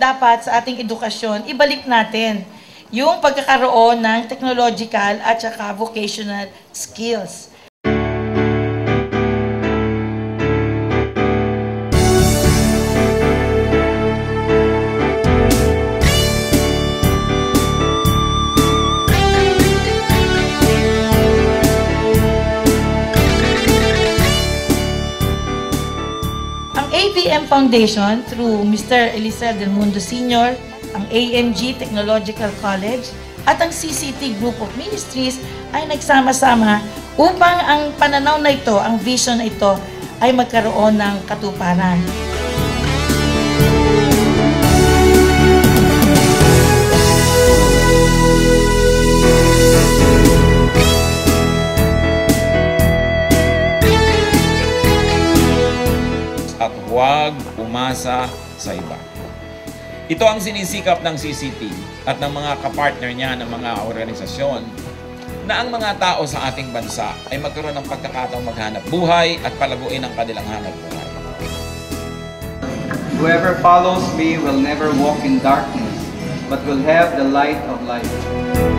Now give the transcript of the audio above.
dapat sa ating edukasyon, ibalik natin yung pagkakaroon ng technological at saka vocational skills. ABM Foundation through Mr. Eliseo Del Mundo Sr., ang ANG Technological College at ang CCT Group of Ministries ay nagsama-sama upang ang pananaw na ito, ang vision na ito ay magkaroon ng katuparan. At huwag umasa sa iba. Ito ang sinisikap ng CCT at ng mga kapartner niya ng mga organisasyon na ang mga tao sa ating bansa ay magkaroon ng pagkakataong maghanap buhay at palaguin ang kanilang hanap buhay. Whoever follows me will never walk in darkness, but will have the light of life.